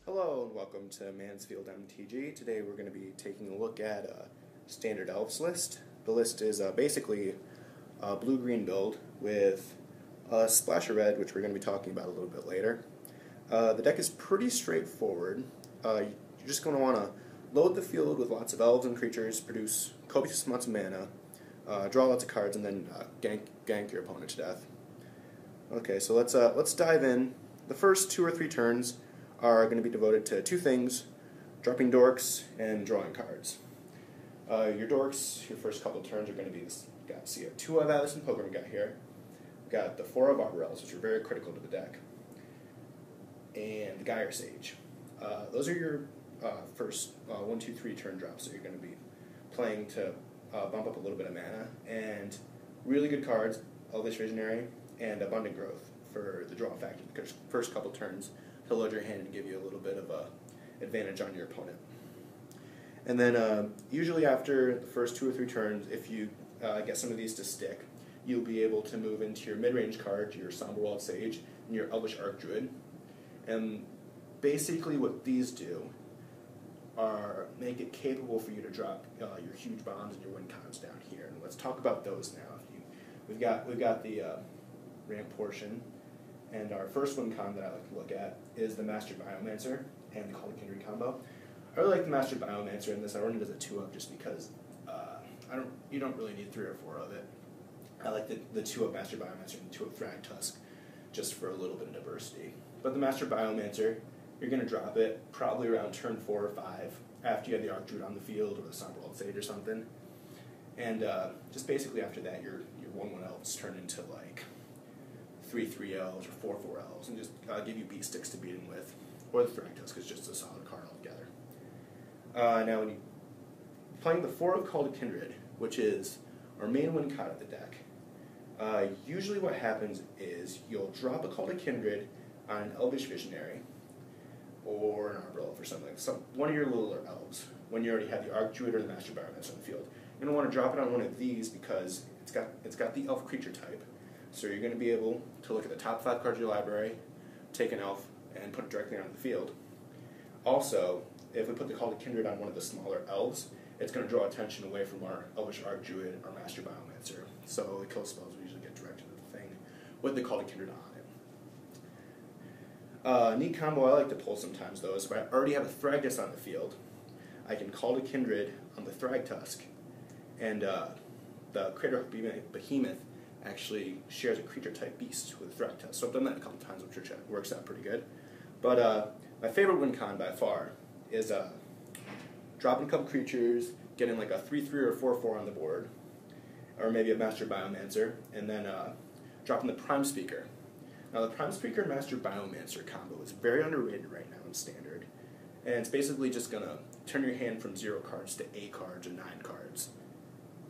Hello and welcome to MansfieldMTG. Today we're going to be taking a look at a standard Elves list. The list is basically a blue-green build with a splash of red, which we're going to be talking about a little bit later. The deck is pretty straightforward. You're just going to want to load the field with lots of elves and creatures, produce copious amounts of mana, draw lots of cards, and then gank your opponent to death. Okay, so let's dive in. The first 2 or 3 turns are going to be devoted to 2 things: dropping dorks and drawing cards. Your dorks, your first couple turns are going to be this. So you have 2 of Atlas and Pilgrim got here. We've got the 4 of Elves, which are very critical to the deck, and the Gyre Sage. Those are your first 1, 2, 3 turn drops that you're going to be playing to bump up a little bit of mana, and really good cards: Elvish Visionary and Abundant Growth for the draw factor. The first couple turns to load your hand and give you a little bit of a advantage on your opponent. And then usually after the first 2 or 3 turns, if you get some of these to stick, you'll be able to move into your mid-range card, your Somberwald Sage, and your Elvish Archdruid. And basically what these do are make it capable for you to drop your huge bombs and your win cons down here. And let's talk about those now. We've got the ramp portion, and our first win con that I like to look at is the Master Biomancer and the Call of Kindred combo. I really like the Master Biomancer in this. I run it as a 2-of just because you don't really need 3 or 4 of it. I like the 2-of Master Biomancer and the 2-of Thrag Tusk just for a little bit of diversity. But the Master Biomancer, you're going to drop it probably around turn 4 or 5 after you have the Archdruid on the field or the Somberwald Sage or something. And just basically after that, your 1/1 elves turn into like 3/3 elves or 4/4 elves, and just give you beat sticks to beat them with. Or the Thrag Tusk is just a solid card altogether. Now, when you're playing the 4 of Call of Kindred, which is our main win con of the deck, usually what happens is you'll drop a Call of Kindred on an Elvish Visionary or an Arbor Elf or something, one of your littler elves, when you already have the Archdruid or the Master Biomancer on the field. You're going to want to drop it on one of these because it's got the elf creature type. So you're going to be able to look at the top 5 cards of your library, take an elf, and put it directly onto the field. Also, if we put the Call of Kindred on one of the smaller elves, it's going to draw attention away from our Elvish Archdruid or Master Biomancer. So the kill spells will usually get directed to the thing with the Call of Kindred on it. Neat combo I like to pull sometimes, though, is if I already have a Thragtusk on the field, I can Call of Kindred on the Thragtusk, and the Crater Behemoth actually shares a creature-type beast with Thragtusk. So I've done that a couple times, which works out pretty good. But my favorite win con by far is dropping a couple creatures, getting like a 3/3 or 4/4 on the board, or maybe a Master Biomancer, and then dropping the Prime Speaker. Now the Prime Speaker and Master Biomancer combo is very underrated right now in Standard, and it's basically just going to turn your hand from 0 cards to 8 cards or 9 cards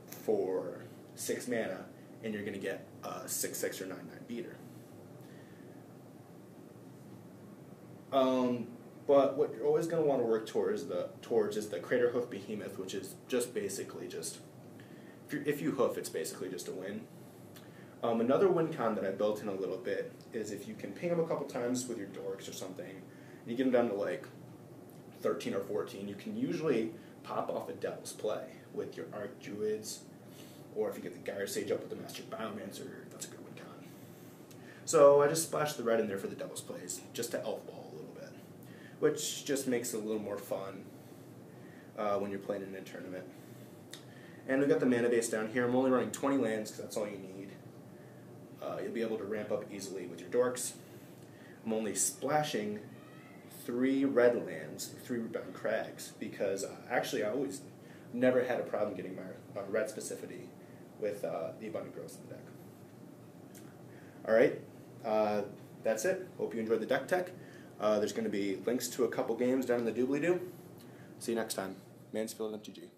for 6 mana, and you're going to get a 6/6 or 9/9 beater. But what you're always going to want to work towards is the Crater Hoof Behemoth, which is just basically just, if you hoof, it's basically just a win. Another win con that I built in a little bit is if you can ping them a couple times with your dorks or something, and you get them down to like 13 or 14, you can usually pop off a Devil's Play with your Archdruids, or if you get the Gyre Sage up with the Master Biomancer, that's a good win con. So I just splashed the red in there for the Devil's Plays, just to elf ball a little bit, which just makes it a little more fun when you're playing in a tournament. And we've got the mana base down here. I'm only running 20 lands because that's all you need. You'll be able to ramp up easily with your dorks. I'm only splashing 3 red lands, 3 Rootbound Crags, because actually I always never had a problem getting my red specificity with the Abundant Growth in the deck. Alright, that's it. Hope you enjoyed the deck tech. There's going to be links to a couple games down in the doobly-doo. See you next time. MansfieldMTG.